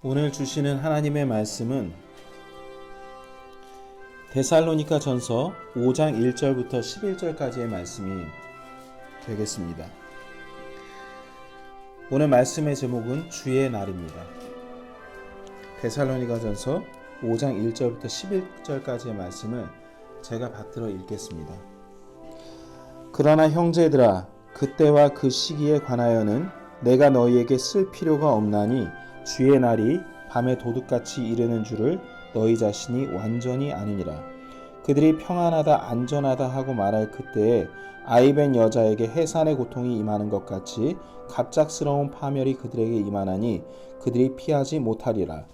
오늘 주시는 하나님의 말씀은 데살로니가 전서 5장 1절부터 11절까지의 말씀이 되겠습니다. 오늘 말씀의 제목은 주의 날입니다. 데살로니가 전서 5장 1절부터 11절까지의 말씀을 제가 받들어 읽겠습니다. 그러나 형제들아, 그때와 그 시기에 관하여는 내가 너희에게 쓸 필요가 없나니 주의 날이 밤에 도둑같이 이르는 줄을 너희 자신이 완전히 아느니라. 그들이 평안하다 안전하다 하고 말할 그때에 아이벤 여자에게 해산의 고통이 임하는 것 같이 갑작스러운 파멸이 그들에게 임하나니 그들이 피하지 못하리라.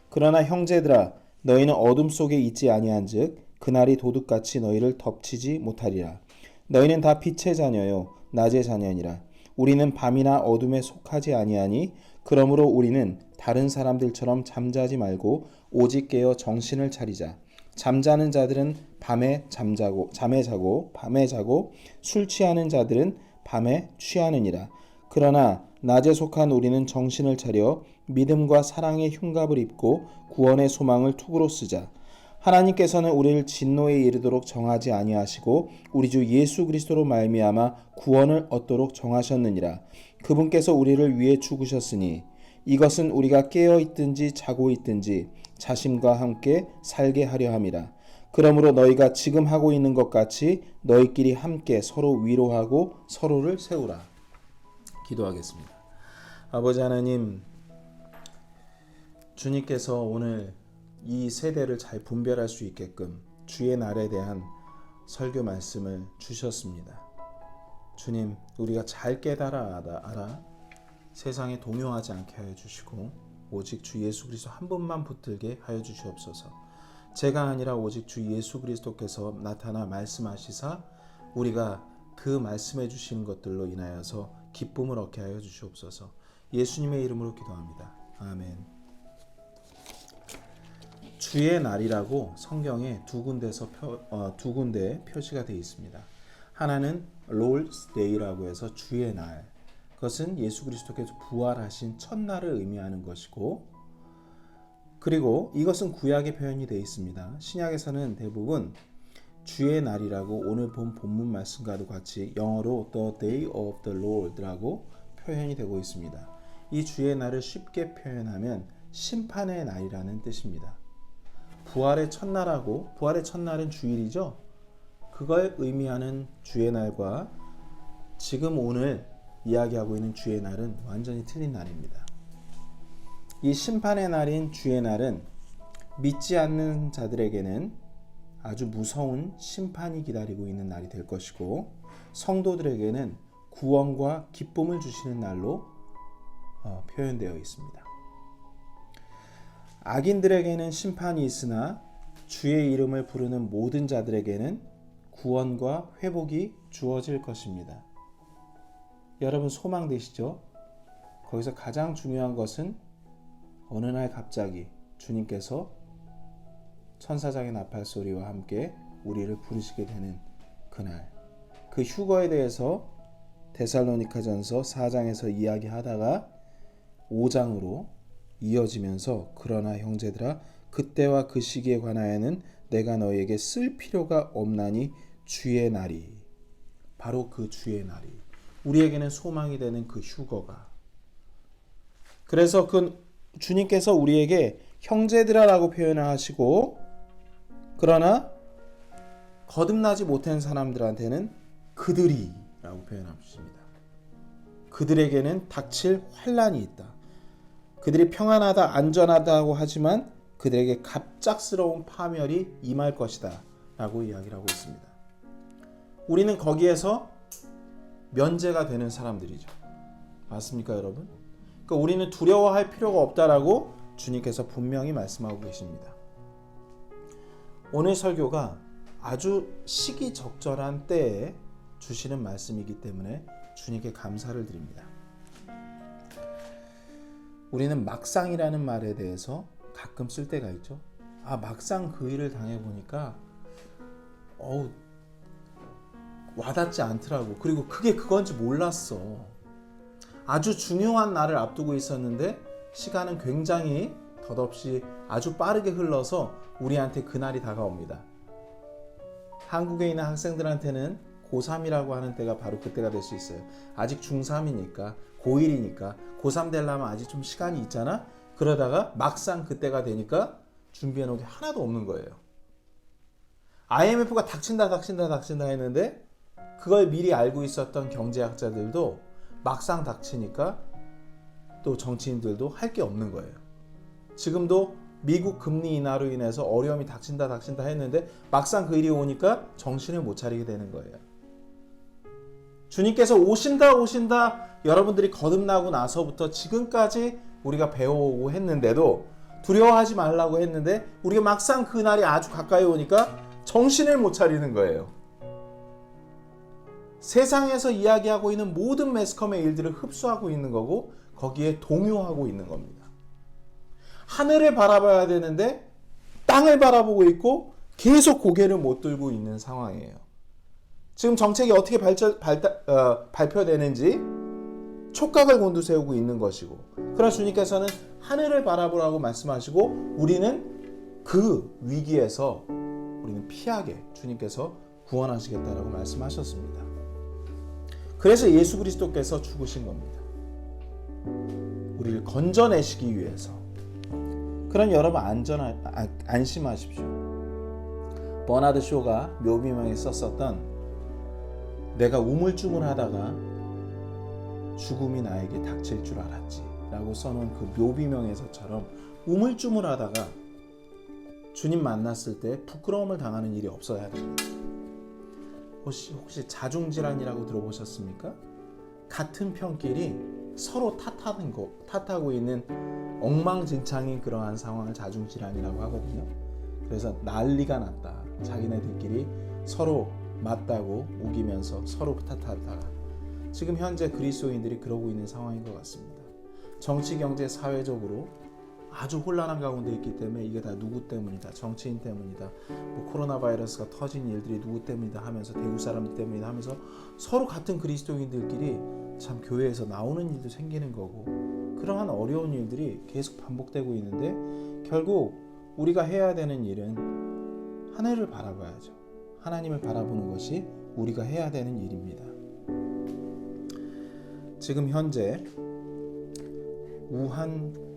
그러나 형제들아, 너희는 어둠 속에 있지 아니한즉 그날이 도둑같이 너희를 덮치지 못하리라. 너희는 다 빛의 자녀요 낮의 자녀니라. 우리는 밤이나 어둠에 속하지 아니하니 그러므로 우리는 다른 사람들처럼 잠자지 말고 오직 깨어 정신을 차리자. 잠자는 자들은 밤에 자고 밤에 자고 술 취하는 자들은 밤에 취하느니라. 그러나 낮에 속한 우리는 정신을 차려 믿음과 사랑의 흉갑을 입고 구원의 소망을 투구로 쓰자. 하나님께서는 우리를 진노에 이르도록 정하지 아니하시고 우리 주 예수 그리스도로 말미암아 구원을 얻도록 정하셨느니라. 그분께서 우리를 위해 죽으셨으니 이것은 우리가 깨어 있든지 자고 있든지 자심과 함께 살게 하려 함이라. 그러므로 너희가 지금 하고 있는 것 같이 너희끼리 함께 서로 위로하고 서로를 세우라. 기도하겠습니다. 아버지 하나님, 주님께서 오늘 이 세대를 잘 분별할 수 있게끔 주의 날에 대한 설교 말씀을 주셨습니다. 주님, 우리가 잘 깨달아 알아 세상에 동요하지 않게 하여 주시고 오직 주 예수 그리스도 한 분만 붙들게 하여 주시옵소서. 제가 아니라 오직 주 예수 그리스도께서 나타나 말씀하시사 우리가 그 말씀해 주시는 것들로 인하여서 기쁨을 얻게 하여 주시옵소서. 예수님의 이름으로 기도합니다. 아멘. 주의 날이라고 성경에 두 군데 표시가 되어 있습니다. 하나는 Lord's Day라고 해서 주의 날, 그것은 예수 그리스도께서 부활하신 첫날을 의미하는 것이고, 그리고 이것은 구약에 표현이 되어 있습니다. 신약에서는 대부분 주의 날이라고 오늘 본 본문 말씀과도 같이 영어로 The Day of the Lord라고 표현이 되고 있습니다. 이 주의 날을 쉽게 표현하면 심판의 날이라는 뜻입니다. 부활의 첫날하고, 부활의 첫날은 주일이죠. 그걸 의미하는 주의 날과 지금 오늘 이야기하고 있는 주의 날은 완전히 틀린 날입니다. 이 심판의 날인 주의 날은 믿지 않는 자들에게는 아주 무서운 심판이 기다리고 있는 날이 될 것이고, 성도들에게는 구원과 기쁨을 주시는 날로 표현되어 있습니다. 악인들에게는 심판이 있으나 주의 이름을 부르는 모든 자들에게는 구원과 회복이 주어질 것입니다. 여러분 소망되시죠? 거기서 가장 중요한 것은 어느 날 갑자기 주님께서 천사장의 나팔 소리와 함께 우리를 부르시게 되는 그날, 그 휴거에 대해서 데살로니가전서 4장에서 이야기하다가 5장으로 이어지면서 그러나 형제들아, 그때와 그 시기에 관하여는 내가 너희에게 쓸 필요가 없나니 주의 날이, 바로 그 주의 날이 우리에게는 소망이 되는 그 휴거가, 그래서 그 주님께서 우리에게 형제들아라고 표현을 하시고, 그러나 거듭나지 못한 사람들한테는 그들이라고 표현하십니다. 그들에게는 닥칠 환난이 있다. 그들이 평안하다 안전하다고 하지만 그들에게 갑작스러운 파멸이 임할 것이다 라고 이야기를 하고 있습니다. 우리는 거기에서 면제가 되는 사람들이죠. 맞습니까 여러분? 그러니까 우리는 두려워할 필요가 없다라고 주님께서 분명히 말씀하고 계십니다. 오늘 설교가 아주 시기적절한 때에 주시는 말씀이기 때문에 주님께 감사를 드립니다. 우리는 막상이라는 말에 대해서 가끔 쓸 때가 있죠. 막상 그 일을 당해보니까 와닿지 않더라고. 그리고 그게 그건지 몰랐어. 아주 중요한 날을 앞두고 있었는데 시간은 굉장히 덧없이 아주 빠르게 흘러서 우리한테 그날이 다가옵니다. 한국에 있는 학생들한테는 고3이라고 하는 때가 바로 그때가 될 수 있어요. 아직 중3이니까, 고1이니까, 고3 되려면 아직 좀 시간이 있잖아? 그러다가 막상 그때가 되니까 준비해 놓은 게 하나도 없는 거예요. IMF가 닥친다 했는데 그걸 미리 알고 있었던 경제학자들도 막상 닥치니까 또 정치인들도 할 게 없는 거예요. 지금도 미국 금리 인하로 인해서 어려움이 닥친다 했는데 막상 그 일이 오니까 정신을 못 차리게 되는 거예요. 주님께서 오신다 여러분들이 거듭나고 나서부터 지금까지 우리가 배워오고 했는데도 두려워하지 말라고 했는데 우리가 막상 그날이 아주 가까이 오니까 정신을 못 차리는 거예요. 세상에서 이야기하고 있는 모든 매스컴의 일들을 흡수하고 있는 거고 거기에 동요하고 있는 겁니다. 하늘을 바라봐야 되는데 땅을 바라보고 있고 계속 고개를 못 들고 있는 상황이에요. 지금 정책이 어떻게 발표되는지 촉각을 곤두세우고 있는 것이고, 그러나 주님께서는 하늘을 바라보라고 말씀하시고 우리는 그 위기에서 우리는 피하게 주님께서 구원하시겠다라고 말씀하셨습니다. 그래서 예수 그리스도께서 죽으신 겁니다. 우리를 건져내시기 위해서. 그런 여러분 안심하십시오. 버나드 쇼가 묘비명에 썼었던 내가 우물쭈물하다가 죽음이 나에게 닥칠 줄 알았지 라고 써놓은 그 묘비명에서처럼 우물쭈물하다가 주님 만났을 때 부끄러움을 당하는 일이 없어야 됩니다. 혹시 자중질환이라고 들어보셨습니까? 같은 편끼리 서로 탓하고 있는 엉망진창인 그러한 상황을 자중질환이라고 하거든요. 그래서 난리가 났다. 자기네들끼리 서로 맞다고 우기면서 서로 탓하다가 지금 현재 그리스도인들이 그러고 있는 상황인 것 같습니다. 정치, 경제, 사회적으로 아주 혼란한 가운데 있기 때문에 이게 다 누구 때문이다, 정치인 때문이다, 코로나 바이러스가 터진 일들이 누구 때문이다 하면서 대구 사람들 때문이다 하면서 서로 같은 그리스도인들끼리 참 교회에서 나오는 일도 생기는 거고 그러한 어려운 일들이 계속 반복되고 있는데 결국 우리가 해야 되는 일은 하늘을 바라봐야죠. 하나님을 바라보는 것이 우리가 해야 되는 일입니다. 지금 현재 우한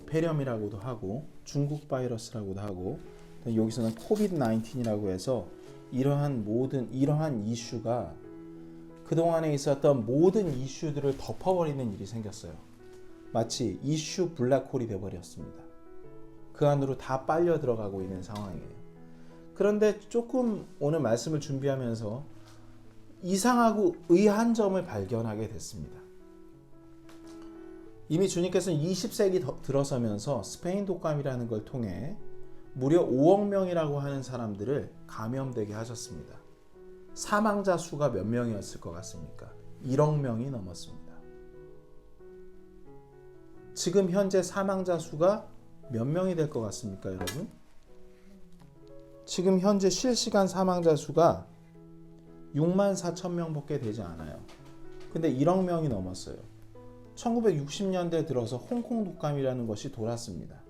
폐렴이라고도 하고 중국 바이러스라고도 하고 여기서는 코비드-19이라고 해서 이러한 이슈가 그동안에 있었던 모든 이슈들을 덮어버리는 일이 생겼어요. 마치 이슈 블랙홀이 되어버렸습니다. 그 안으로 다 빨려 들어가고 있는 상황이에요. 그런데 조금 오늘 말씀을 준비하면서 이상하고 의아한 점을 발견하게 됐습니다. 이미 주님께서는 20세기 들어서면서 스페인 독감이라는 걸 통해 무려 5억 명이라고 하는 사람들을 감염되게 하셨습니다. 사망자 수가 몇 명이었을 것 같습니까? 1억 명이 넘었습니다. 지금 현재 사망자 수가 몇 명이 될 것 같습니까, 여러분? 지금 현재 실시간 사망자 수가 6만 4천 명밖에 되지 않아요. 근데 1억 명이 넘었어요. 1960년대 들어서 홍콩 독감이라는 것이 돌았습니다.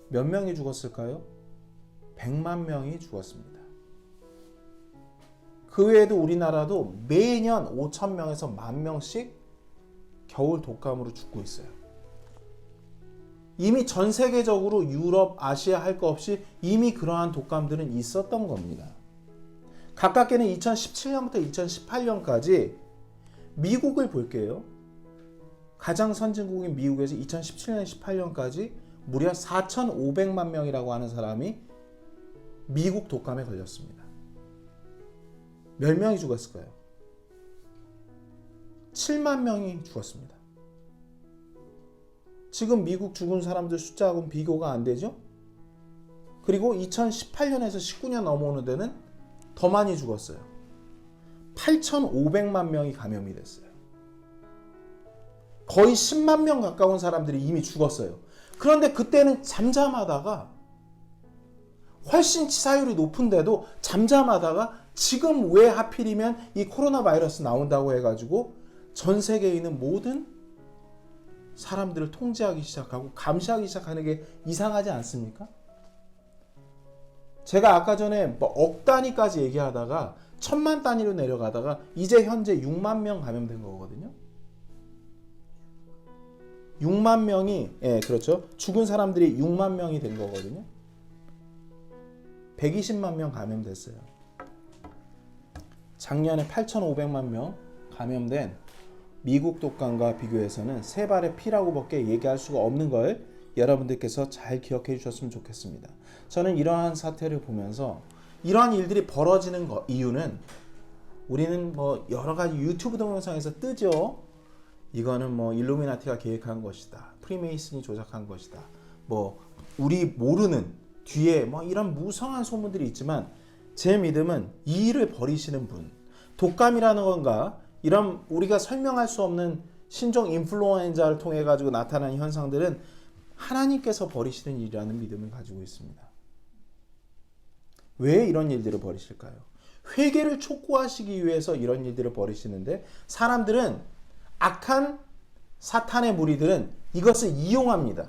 몇 명이 죽었을까요? 100만 명이 죽었습니다. 그 외에도 우리나라도 매년 5천 명에서 1만 명씩 겨울 독감으로 죽고 있어요. 이미 전 세계적으로 유럽, 아시아 할 거 없이 이미 그러한 독감들은 있었던 겁니다. 가깝게는 2017년부터 2018년까지 미국을 볼게요. 가장 선진국인 미국에서 2017년, 18년까지 무려 4,500만 명이라고 하는 사람이 미국 독감에 걸렸습니다. 몇 명이 죽었을까요? 7만 명이 죽었습니다. 지금 미국 죽은 사람들 숫자하고는 비교가 안 되죠? 그리고 2018년에서 19년 넘어오는 데는 더 많이 죽었어요. 8,500만 명이 감염이 됐어요. 거의 10만 명 가까운 사람들이 이미 죽었어요. 그런데 그때는 잠잠하다가 훨씬 치사율이 높은데도 잠잠하다가 지금 왜 하필이면 이 코로나 바이러스 나온다고 해가지고 전 세계에 있는 모든 사람들을 통제하기 시작하고 감시하기 시작하는 게 이상하지 않습니까? 제가 아까 전에 뭐 억 단위까지 얘기하다가 1000만 단위로 내려가다가 이제 현재 6만 명 감염된 거거든요. 6만 명이, 예, 그렇죠. 죽은 사람들이 6만 명이 된 거거든요. 120만 명 감염됐어요. 작년에 8,500만 명 감염된 미국 독감과 비교해서는 세 발의 피라고밖에 얘기할 수가 없는 걸 여러분들께서 잘 기억해 주셨으면 좋겠습니다. 저는 이러한 사태를 보면서 이러한 일들이 벌어지는 이유는 우리는 뭐 여러 가지 유튜브 동영상에서 뜨죠. 이거는 뭐 일루미나티가 계획한 것이다. 프리메이슨이 조작한 것이다. 뭐 우리 모르는 뒤에 뭐 이런 무성한 소문들이 있지만 제 믿음은 이 일을 벌이시는 분, 독감이라는 건가 이런 우리가 설명할 수 없는 신종 인플루엔자를 통해 가지고 나타나는 현상들은 하나님께서 벌이시는 일이라는 믿음을 가지고 있습니다. 왜 이런 일들을 벌이실까요? 회개를 촉구하시기 위해서 이런 일들을 벌이시는데 사람들은 악한 사탄의 무리들은 이것을 이용합니다.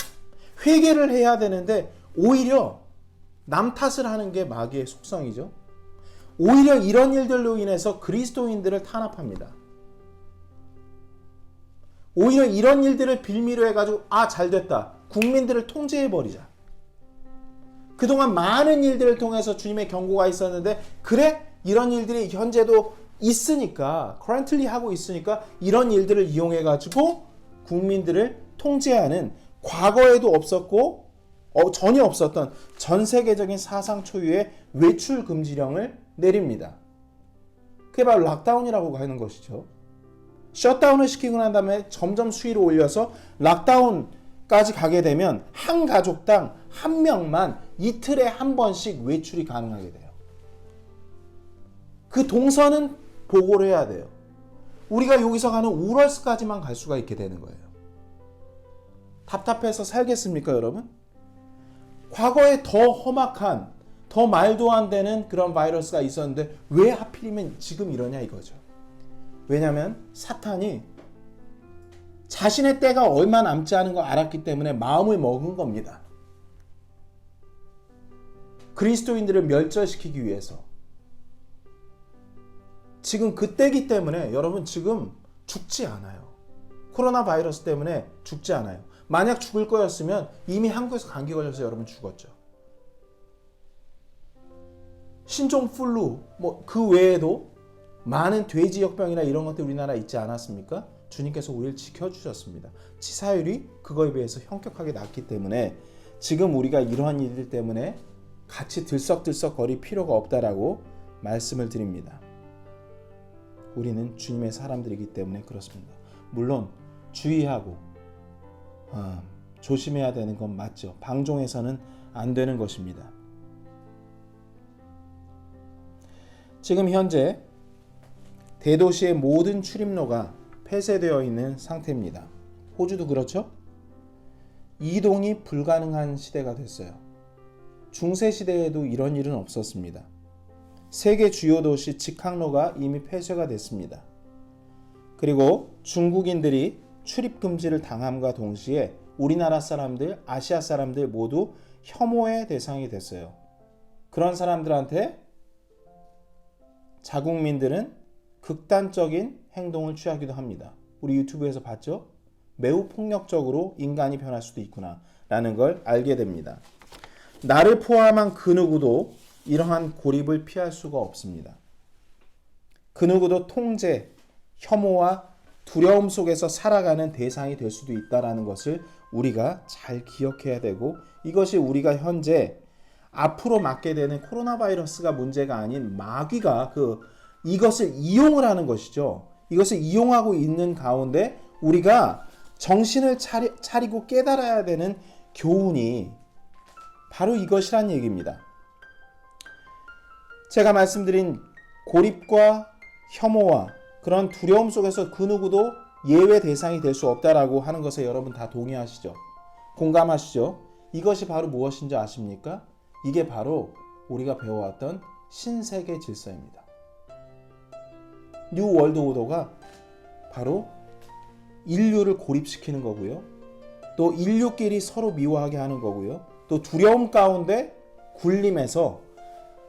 회개를 해야 되는데 오히려 남 탓을 하는 게 마귀의 속성이죠. 오히려 이런 일들로 인해서 그리스도인들을 탄압합니다. 오히려 이런 일들을 빌미로 해가지고 잘됐다. 국민들을 통제해버리자. 그동안 많은 일들을 통해서 주님의 경고가 있었는데 그래? 이런 일들이 현재도 있으니까 currently 하고 있으니까 이런 일들을 이용해가지고 국민들을 통제하는 과거에도 없었고 전혀 없었던 전 세계적인 사상 초유의 외출 금지령을 내립니다. 그게 바로 락다운이라고 하는 것이죠. 셧다운을 시키고 난 다음에 점점 수위를 올려서 락다운까지 가게 되면 한 가족당 한 명만 이틀에 한 번씩 외출이 가능하게 돼요. 그 동선은 보고를 해야 돼요. 우리가 여기서 가는 우럴스까지만 갈 수가 있게 되는 거예요. 답답해서 살겠습니까, 여러분? 과거에 더 험악한, 더 말도 안 되는 그런 바이러스가 있었는데 왜 하필이면 지금 이러냐 이거죠. 왜냐하면 사탄이 자신의 때가 얼마 남지 않은 걸 알았기 때문에 마음을 먹은 겁니다. 그리스도인들을 멸절시키기 위해서. 지금 그때기 때문에 여러분 지금 죽지 않아요. 코로나 바이러스 때문에 죽지 않아요. 만약 죽을 거였으면 이미 한국에서 감기 걸려서 여러분 죽었죠. 신종 플루 뭐 그 외에도 많은 돼지역병이나 이런 것들 우리나라에 있지 않았습니까? 주님께서 우리를 지켜주셨습니다. 치사율이 그거에 비해서 현격하게 낮기 때문에 지금 우리가 이러한 일들 때문에 같이 들썩들썩 거릴 필요가 없다라고 말씀을 드립니다. 우리는 주님의 사람들이기 때문에 그렇습니다. 물론 주의하고 조심해야 되는 건 맞죠. 방종해서는 안 되는 것입니다. 지금 현재 대도시의 모든 출입로가 폐쇄되어 있는 상태입니다. 호주도 그렇죠? 이동이 불가능한 시대가 됐어요. 중세 시대에도 이런 일은 없었습니다. 세계 주요 도시 직항로가 이미 폐쇄가 됐습니다. 그리고 중국인들이 출입 금지를 당함과 동시에 우리나라 사람들, 아시아 사람들 모두 혐오의 대상이 됐어요. 그런 사람들한테 자국민들은 극단적인 행동을 취하기도 합니다. 우리 유튜브에서 봤죠? 매우 폭력적으로 인간이 변할 수도 있구나 라는 걸 알게 됩니다. 나를 포함한 그 누구도 이러한 고립을 피할 수가 없습니다. 그 누구도 통제, 혐오와 두려움 속에서 살아가는 대상이 될 수도 있다는 것을 우리가 잘 기억해야 되고 이것이 우리가 현재 앞으로 맞게 되는 코로나 바이러스가 문제가 아닌 마귀가 이것을 이용을 하는 것이죠. 이것을 이용하고 있는 가운데 우리가 정신을 차리고 깨달아야 되는 교훈이 바로 이것이란 얘기입니다. 제가 말씀드린 고립과 혐오와 그런 두려움 속에서 그 누구도 예외 대상이 될 수 없다라고 하는 것에 여러분 다 동의하시죠? 공감하시죠? 이것이 바로 무엇인지 아십니까? 이게 바로 우리가 배워왔던 신세계 질서입니다. 뉴 월드 오더가 바로 인류를 고립시키는 거고요. 또 인류끼리 서로 미워하게 하는 거고요. 또 두려움 가운데 굴림에서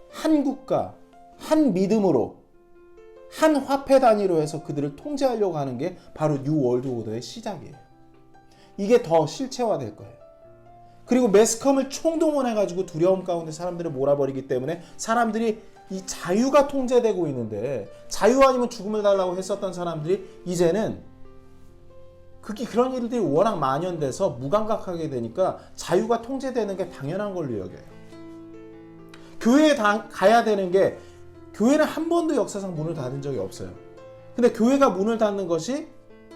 한 국가, 한 믿음으로, 한 화폐 단위로 해서 그들을 통제하려고 하는 게 바로 뉴 월드 오더의 시작이에요. 이게 더 실체화될 거예요. 그리고 매스컴을 총동원해가지고 두려움 가운데 사람들을 몰아버리기 때문에 사람들이 이 자유가 통제되고 있는데, 자유 아니면 죽음을 달라고 했었던 사람들이 이제는 그런 일들이 워낙 만연돼서 무감각하게 되니까 자유가 통제되는 게 당연한 걸로 여겨요. 교회에 가야 되는 게, 교회는 한 번도 역사상 문을 닫은 적이 없어요. 근데 교회가 문을 닫는 것이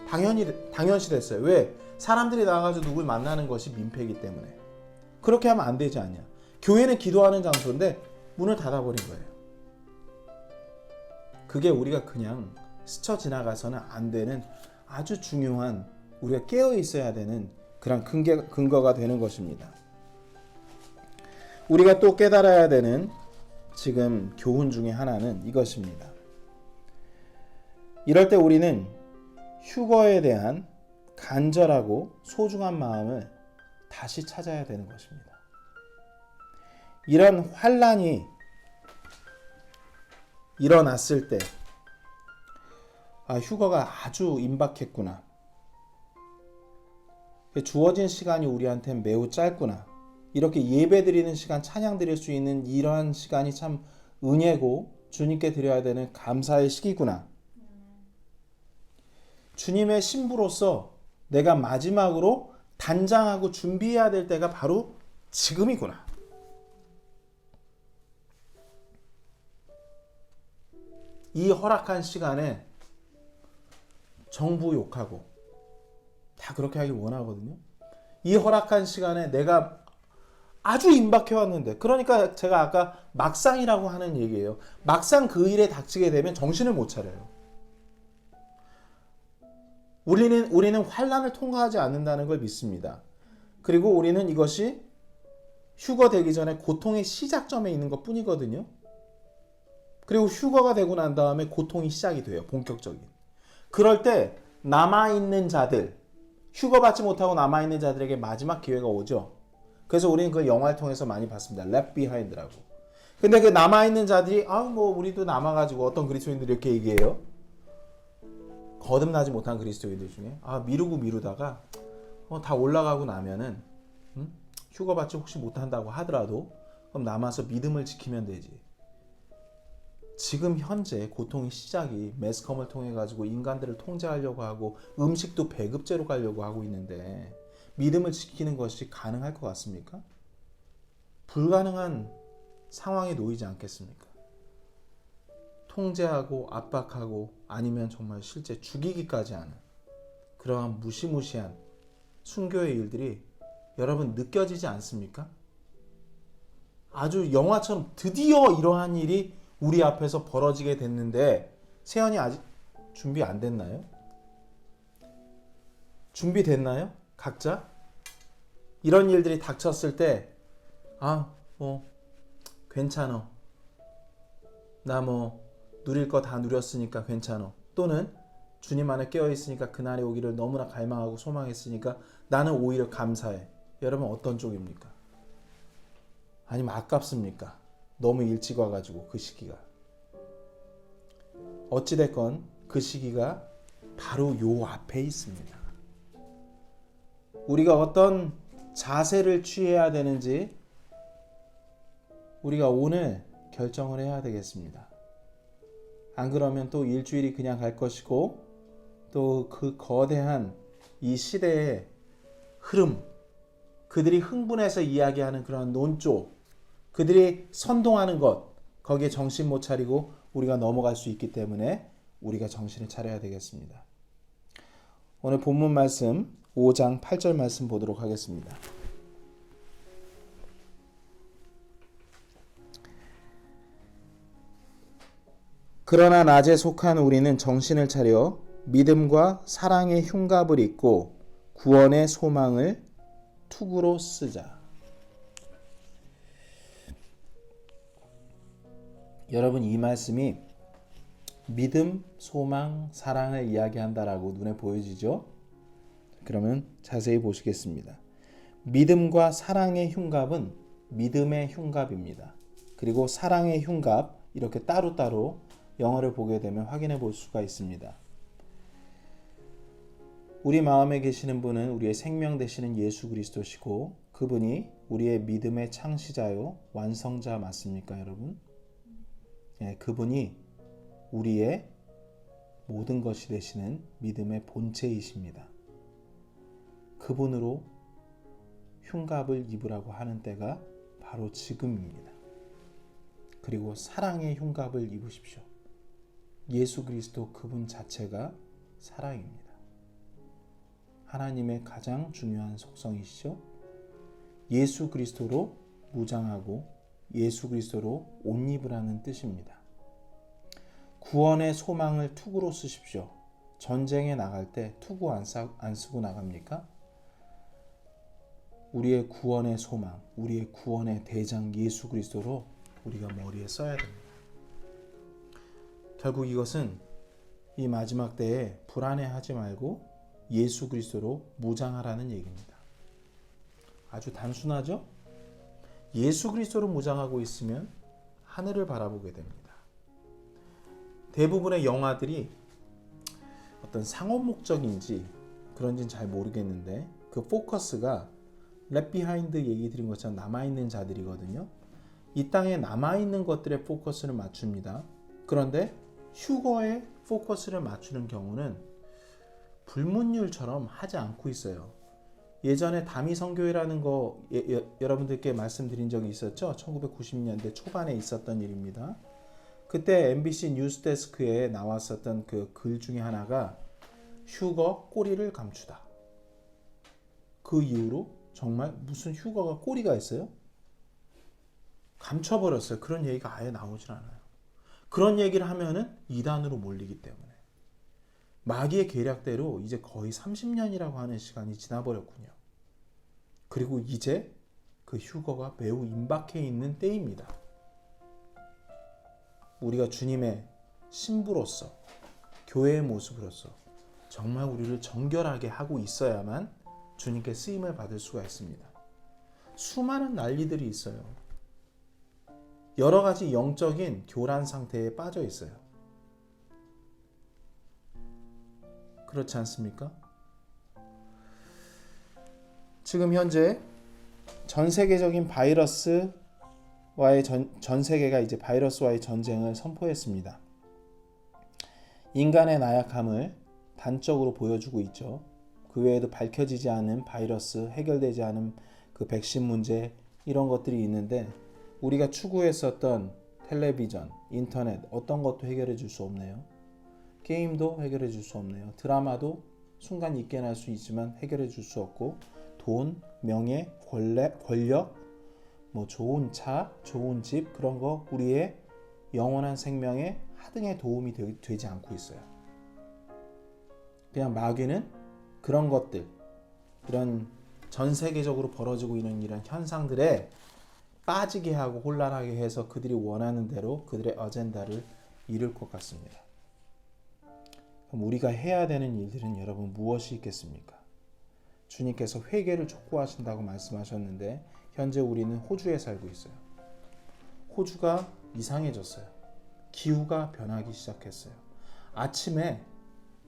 당연시 됐어요. 왜? 사람들이 나가서 누굴 만나는 것이 민폐이기 때문에. 그렇게 하면 안 되지 않냐. 교회는 기도하는 장소인데 문을 닫아버린 거예요. 그게 우리가 그냥 스쳐 지나가서는 안 되는 아주 중요한, 우리가 깨어 있어야 되는 그런 근거가 되는 것입니다. 우리가 또 깨달아야 되는 지금 교훈 중에 하나는 이것입니다. 이럴 때 우리는 휴거에 대한 간절하고 소중한 마음을 다시 찾아야 되는 것입니다. 이런 환란이 일어났을 때, 휴거가 아주 임박했구나. 주어진 시간이 우리한테는 매우 짧구나. 이렇게 예배 드리는 시간, 찬양 드릴 수 있는 이러한 시간이 참 은혜고 주님께 드려야 되는 감사의 시기구나. 주님의 신부로서 내가 마지막으로 단장하고 준비해야 될 때가 바로 지금이구나. 이 허락한 시간에 정부 욕하고 다 그렇게 하길 원하거든요. 이 허락한 시간에 내가 아주 임박해 왔는데, 그러니까 제가 아까 막상이라고 하는 얘기예요. 막상 그 일에 닥치게 되면 정신을 못 차려요. 우리는 환란을 통과하지 않는다는 걸 믿습니다. 그리고 우리는 이것이 휴거 되기 전에 고통의 시작점에 있는 것 뿐이거든요. 그리고 휴거가 되고 난 다음에 고통이 시작이 돼요. 본격적인. 그럴 때 남아있는 자들, 휴거받지 못하고 남아있는 자들에게 마지막 기회가 오죠. 그래서 우리는 그 영화를 통해서 많이 봤습니다. Left Behind라고. 근데 그 남아있는 자들이 우리도 남아가지고, 어떤 그리스도인들이 이렇게 얘기해요. 거듭나지 못한 그리스도인들 중에 미루다가 다 올라가고 나면은 휴거받지 혹시 못한다고 하더라도 그럼 남아서 믿음을 지키면 되지. 지금 현재 고통의 시작이 매스컴을 통해 가지고 인간들을 통제하려고 하고 음식도 배급제로 가려고 하고 있는데 믿음을 지키는 것이 가능할 것 같습니까? 불가능한 상황에 놓이지 않겠습니까? 통제하고 압박하고 아니면 정말 실제 죽이기까지 하는 그러한 무시무시한 순교의 일들이 여러분 느껴지지 않습니까? 아주 영화처럼 드디어 이러한 일이 우리 앞에서 벌어지게 됐는데, 세연이 아직 준비 안 됐나요? 준비됐나요? 각자? 이런 일들이 닥쳤을 때 괜찮아. 나 누릴 거 다 누렸으니까 괜찮아. 또는 주님 안에 깨어있으니까 그날이 오기를 너무나 갈망하고 소망했으니까 나는 오히려 감사해. 여러분 어떤 쪽입니까? 아니면 아깝습니까? 너무 일찍 와가지고 그 시기가. 어찌됐건 그 시기가 바로 요 앞에 있습니다. 우리가 어떤 자세를 취해야 되는지 우리가 오늘 결정을 해야 되겠습니다. 안 그러면 또 일주일이 그냥 갈 것이고, 또 그 거대한 이 시대의 흐름, 그들이 흥분해서 이야기하는 그런 논조, 그들이 선동하는 것, 거기에 정신 못 차리고 우리가 넘어갈 수 있기 때문에 우리가 정신을 차려야 되겠습니다. 오늘 본문 말씀 5장 8절 말씀 보도록 하겠습니다. 그러나 낮에 속한 우리는 정신을 차려 믿음과 사랑의 흉갑을 입고 구원의 소망을 투구로 쓰자. 여러분, 이 말씀이 믿음, 소망, 사랑을 이야기한다라고 눈에 보여지죠? 그러면 자세히 보시겠습니다. 믿음과 사랑의 흉갑은 믿음의 흉갑입니다. 그리고 사랑의 흉갑 이렇게 따로따로 영어를 보게 되면 확인해 볼 수가 있습니다. 우리 마음에 계시는 분은 우리의 생명 되시는 예수 그리스도시고 그분이 우리의 믿음의 창시자요 완성자 맞습니까, 여러분? 예, 그분이 우리의 모든 것이 되시는 믿음의 본체이십니다. 그분으로 흉갑을 입으라고 하는 때가 바로 지금입니다. 그리고 사랑의 흉갑을 입으십시오. 예수 그리스도 그분 자체가 사랑입니다. 하나님의 가장 중요한 속성이시죠. 예수 그리스도로 무장하고 예수 그리스도로 옷 입으라는 뜻입니다. 구원의 소망을 투구로 쓰십시오. 전쟁에 나갈 때 투구 안 쓰고 나갑니까? 우리의 구원의 소망, 우리의 구원의 대장 예수 그리스도로 우리가 머리에 써야 됩니다. 결국 이것은 이 마지막 때에 불안해하지 말고 예수 그리스도로 무장하라는 얘기입니다. 아주 단순하죠? 예수 그리스도로 무장하고 있으면 하늘을 바라보게 됩니다. 대부분의 영화들이 어떤 상업 목적인지 그런지는 잘 모르겠는데 그 포커스가 랩 비하인드 얘기 드린 것처럼 남아있는 자들이거든요. 이 땅에 남아있는 것들에 포커스를 맞춥니다. 그런데 휴거에 포커스를 맞추는 경우는 불문율처럼 하지 않고 있어요. 예전에 다미선교회라는 거 여러분들께 말씀드린 적이 있었죠. 1990년대 초반에 있었던 일입니다. 그때 MBC 뉴스데스크에 나왔었던 그 글 중에 하나가 휴거 꼬리를 감추다. 그 이후로 정말 무슨 휴거가 꼬리가 있어요? 감춰버렸어요. 그런 얘기가 아예 나오질 않아요. 그런 얘기를 하면은 이단으로 몰리기 때문에. 마귀의 계략대로 이제 거의 30년이라고 하는 시간이 지나버렸군요. 그리고 이제 그 휴거가 매우 임박해 있는 때입니다. 우리가 주님의 신부로서, 교회의 모습으로서 정말 우리를 정결하게 하고 있어야만 주님께 쓰임을 받을 수가 있습니다. 수많은 난리들이 있어요. 여러 가지 영적인 교란 상태에 빠져 있어요. 그렇지 않습니까? 지금 현재 전 세계적인 바이러스와의 전 세계가 이제 바이러스와의 전쟁을 선포했습니다. 인간의 나약함을 단적으로 보여주고 있죠. 그 외에도 밝혀지지 않은 바이러스, 해결되지 않은 그 백신 문제 이런 것들이 있는데 우리가 추구했었던 텔레비전, 인터넷 어떤 것도 해결해 줄 수 없네요. 게임도 해결해 줄 수 없네요. 드라마도 순간 잊게 날 수 있지만 해결해 줄 수 없고 돈, 명예, 권력, 뭐 좋은 차, 좋은 집 그런 거 우리의 영원한 생명에 하등의 도움이 되지 않고 있어요. 그냥 마귀는 그런 것들, 이런 전 세계적으로 벌어지고 있는 이런 현상들에 빠지게 하고 혼란하게 해서 그들이 원하는 대로 그들의 어젠다를 이룰 것 같습니다. 그럼 우리가 해야 되는 일들은 여러분 무엇이 있겠습니까? 주님께서 회개를 촉구하신다고 말씀하셨는데 현재 우리는 호주에 살고 있어요. 호주가 이상해졌어요. 기후가 변하기 시작했어요. 아침에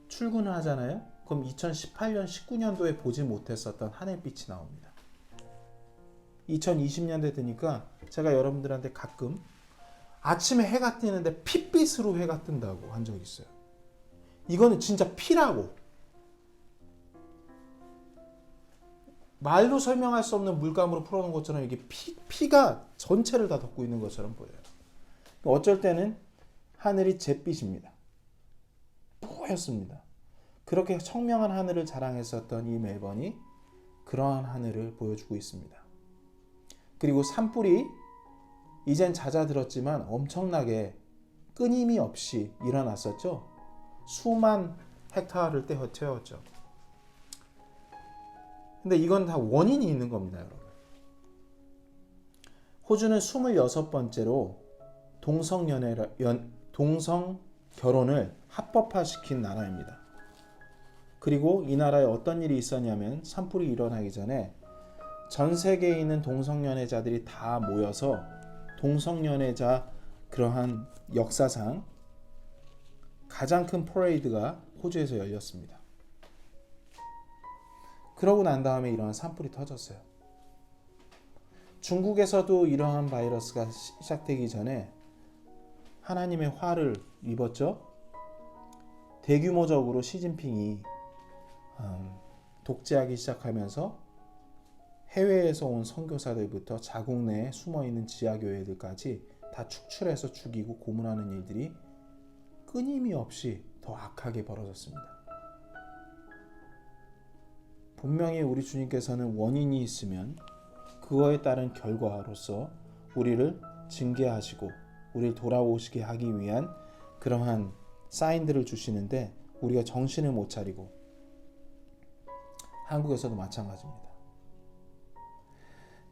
출근을 하잖아요. 그럼 2018년, 19년도에 보지 못했었던 하늘빛이 나옵니다. 2020년대 되니까 제가 여러분들한테 가끔 아침에 해가 뜨는데 핏빛으로 해가 뜬다고 한 적이 있어요. 이거는 진짜 피라고. 말로 설명할 수 없는 물감으로 풀어놓은 것처럼 이게 피가 전체를 다 덮고 있는 것처럼 보여요. 어쩔 때는 하늘이 잿빛입니다. 뽀얗습니다. 그렇게 청명한 하늘을 자랑했었던 이 멜번이 그러한 하늘을 보여주고 있습니다. 그리고 산불이 이젠 잦아들었지만 엄청나게 끊임이 없이 일어났었죠. 수만 헥타르를 태웠죠. 근데 이건 다 원인이 있는 겁니다, 여러분. 호주는 26번째로 동성 결혼을 합법화시킨 나라입니다. 그리고 이 나라에 어떤 일이 있었냐면 산불이 일어나기 전에 전 세계에 있는 동성연애자들이 다 모여서 동성연애자 그러한 역사상 가장 큰 퍼레이드가 호주에서 열렸습니다. 그러고 난 다음에 이러한 산불이 터졌어요. 중국에서도 이러한 바이러스가 시작되기 전에 하나님의 화를 입었죠. 대규모적으로 시진핑이 독재하기 시작하면서 해외에서 온 선교사들부터 자국 내에 숨어있는 지하교회들까지 다 축출해서 죽이고 고문하는 일들이 끊임이 없이 더 악하게 벌어졌습니다. 분명히 우리 주님께서는 원인이 있으면 그거에 따른 결과로서 우리를 징계하시고 우리를 돌아오시게 하기 위한 그러한 사인들을 주시는데 우리가 정신을 못 차리고 한국에서도 마찬가지입니다.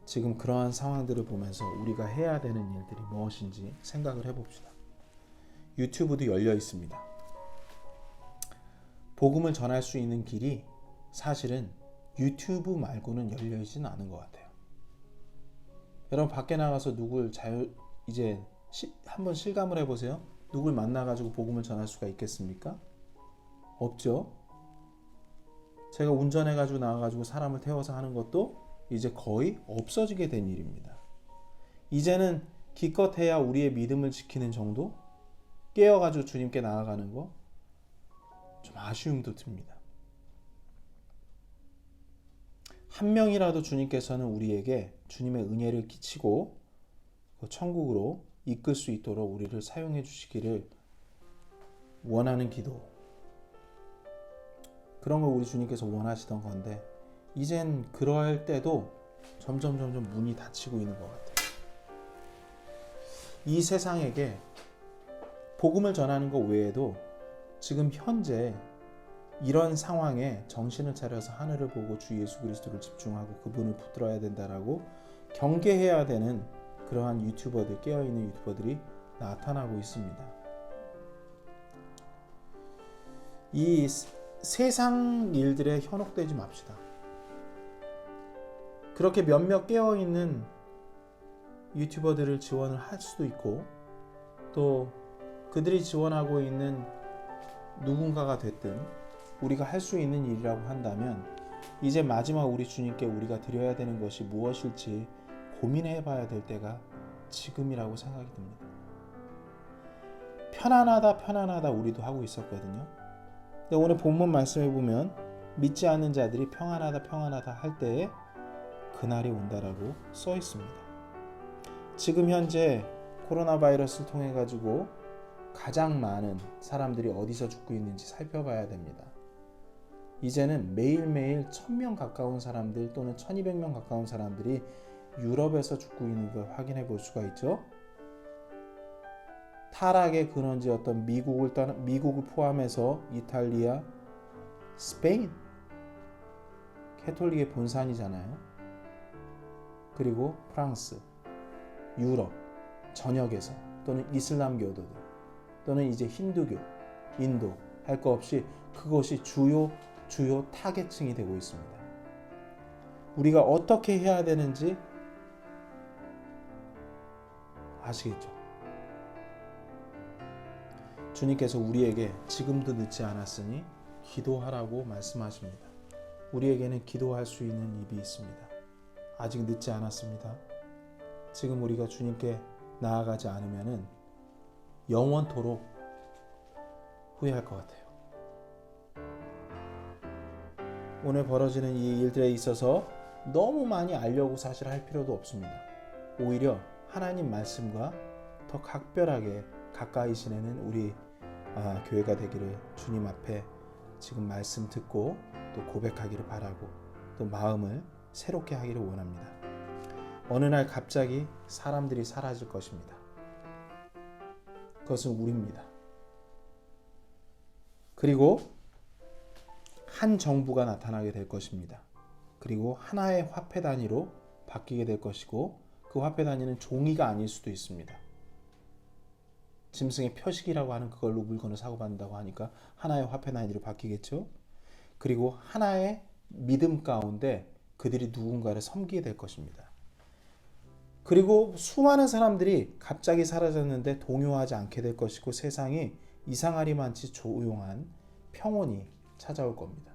지금 그러한 상황들을 보면서 우리가 해야 되는 일들이 무엇인지 생각을 해봅시다. 유튜브도 열려 있습니다. 복음을 전할 수 있는 길이 사실은 유튜브 말고는 열려 있지는 않은 것 같아요. 여러분 밖에 나가서 누굴 이제 한번 실감을 해보세요. 누굴 만나가지고 복음을 전할 수가 있겠습니까? 없죠. 제가 운전해가지고 나가가지고 사람을 태워서 하는 것도 이제 거의 없어지게 된 일입니다. 이제는 기껏해야 우리의 믿음을 지키는 정도? 깨어가지고 주님께 나아가는 거? 좀 아쉬움도 듭니다. 한 명이라도 주님께서는 우리에게 주님의 은혜를 끼치고 천국으로 이끌 수 있도록 우리를 사용해 주시기를 원하는 기도, 그런 걸 우리 주님께서 원하시던 건데 이젠 그럴 때도 점점 문이 닫히고 있는 것 같아요. 이 세상에게 복음을 전하는 것 외에도 지금 현재 이런 상황에 정신을 차려서 하늘을 보고 주 예수 그리스도를 집중하고 그분을 붙들어야 된다라고 경계해야 되는 그러한 유튜버들, 깨어있는 유튜버들이 나타나고 있습니다. 이 세상 일들에 현혹되지 맙시다. 그렇게 몇몇 깨어있는 유튜버들을 지원을 할 수도 있고 또 그들이 지원하고 있는 누군가가 됐든 우리가 할 수 있는 일이라고 한다면 이제 마지막 우리 주님께 우리가 드려야 되는 것이 무엇일지 고민해 봐야 될 때가 지금이라고 생각이 듭니다. 편안하다 우리도 하고 있었거든요. 근데 오늘 본문 말씀해 보면 믿지 않는 자들이 평안하다 할 때에 그날이 온다라고 써 있습니다. 지금 현재 코로나 바이러스를 통해 가지고 가장 많은 사람들이 어디서 죽고 있는지 살펴봐야 됩니다. 이제는 매일매일 1000명 가까운 사람들 또는 1200명 가까운 사람들이 유럽에서 죽고 있는 걸 확인해 볼 수가 있죠. 타락의 근원지였던 미국을 포함해서 이탈리아, 스페인, 캐톨릭의 본산이잖아요. 그리고 프랑스, 유럽 전역에서 또는 이슬람교도들 또는 이제 힌두교, 인도 할 거 없이 그것이 주요 타겟층이 되고 있습니다. 우리가 어떻게 해야 되는지 아시겠죠? 주님께서 우리에게 지금도 늦지 않았으니 기도하라고 말씀하십니다. 우리에게는 기도할 수 있는 입이 있습니다. 아직 늦지 않았습니다. 지금 우리가 주님께 나아가지 않으면은 영원토록 후회할 것 같아요. 오늘 벌어지는 이 일들에 있어서 너무 많이 알려고 사실 할 필요도 없습니다. 오히려 하나님 말씀과 더 각별하게 가까이 지내는 우리 교회가 되기를 주님 앞에 지금 말씀 듣고 또 고백하기를 바라고 또 마음을 새롭게 하기를 원합니다. 어느 날 갑자기 사람들이 사라질 것입니다. 그것은 우리입니다. 그리고 한 정부가 나타나게 될 것입니다. 그리고 하나의 화폐 단위로 바뀌게 될 것이고 그 화폐 단위는 종이가 아닐 수도 있습니다. 짐승의 표식이라고 하는 그걸로 물건을 사고받는다고 하니까 하나의 화폐 단위로 바뀌겠죠. 그리고 하나의 믿음 가운데 그들이 누군가를 섬기게 될 것입니다. 그리고 수많은 사람들이 갑자기 사라졌는데 동요하지 않게 될 것이고 세상이 이상하리만치 조용한 평온이 찾아올 겁니다.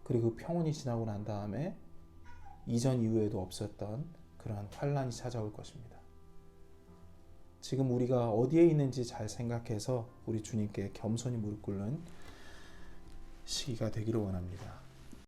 그리고 그 평온이 지나고 난 다음에 이전 이후에도 없었던 그러한 환란이 찾아올 것입니다. 지금 우리가 어디에 있는지 잘 생각해서 우리 주님께 겸손히 무릎 꿇는 시기가 되기를 원합니다.